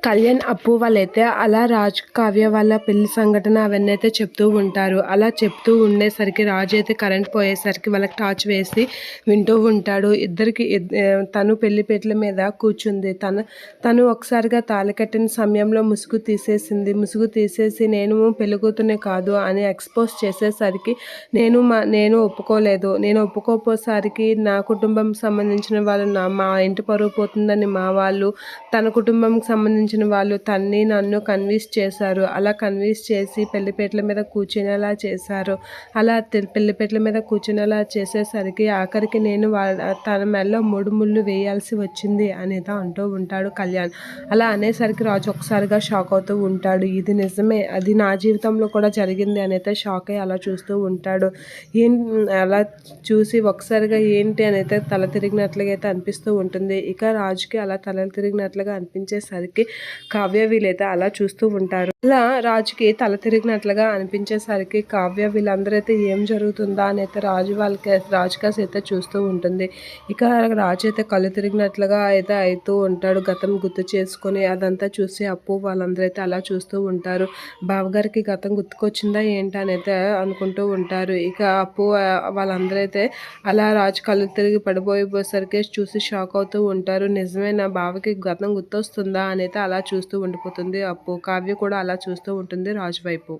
కళ్యాణ్, అప్పు వాళ్ళైతే అలా రాజు, కావ్య వాళ్ళ పెళ్లి సంఘటన అవన్నీ అయితే చెప్తూ ఉంటారు. అలా చెప్తూ ఉండేసరికి రాజు అయితే కరెంట్ పోయేసరికి వాళ్ళకి టార్చ్ వేసి వింటూ ఉంటాడు. తను పెళ్లిపేటల మీద కూర్చుంది. తను ఒకసారిగా తాళి కట్టిన సమయంలో ముసుగు తీసేసింది. ముసుగు తీసేసి నేను పెళ్ళికూతునే కాదు అని ఎక్స్పోజ్ చేసేసరికి నేను ఒప్పుకోలేదు. నేను ఒప్పుకోపోసరికి నా కుటుంబం సంబంధించిన వాళ్ళు మా ఇంటి పరువు పోతుందని మా వాళ్ళు, తన కుటుంబంకి సంబంధించిన వాళ్ళు నన్ను కన్విన్స్ చేశారు. అలా కన్విన్స్ చేసి పెళ్లిపేటల మీద కూర్చునేలా చేశారు. అలా పెళ్లిపేటల మీద కూర్చునేలా చేసేసరికి ఆఖరికి నేను తన మెడలో 3 ముళ్ళు వేయాల్సి వచ్చింది అనేది అంటూ ఉంటాడు కళ్యాణ్. అలా అనేసరికి రాజు ఒకసారిగా షాక్ అవుతూ ఉంటాడు. ఇది నిజమే, అది నా జీవితంలో కూడా జరిగింది అనైతే షాక్ అయ్యి అలా చూస్తూ ఉంటాడు. అలా చూసి ఒకసారిగా ఏంటి అని అయితే తల తిరిగినట్లుగా అయితే అనిపిస్తూ ఉంటుంది. ఇక రాజుకి అలా తల తిరిగినట్లుగా అనిపించేసరికి కావ్య వీళ్ళైతే అలా చూస్తూ ఉంటారు. అలా రాజుకి తల తిరిగినట్లుగా అనిపించేసరికి కావ్య వీళ్ళందరూ అయితే ఏం జరుగుతుందా అని అయితే రాజు కాసి అయితే చూస్తూ ఉంటుంది. ఇక రాజు అయితే కళ్ళు తిరిగినట్లుగా అయితే అవుతూ ఉంటాడు. గతం గుర్తు చేసుకొని అదంతా చూసి అప్పు వాళ్ళందరూ అయితే అలా చూస్తూ ఉంటారు. బావగారికి గతం గుర్తుకొచ్చిందా ఏంటి అని అయితే అనుకుంటూ ఉంటారు. ఇక అప్పు వాళ్ళందరూ అయితే అలా రాజు కళ్ళు తిరిగి పడిపోయేసరికి చూసి షాక్ అవుతూ ఉంటారు. నిజమే, నా బావకి గతం గుర్తొస్తుందా అని అయితే అలా చూస్తూ ఉండిపోతుంది అప్పు. కావ్య కూడా అలా చూస్తూ ఉంటుంది రాజు వైపు.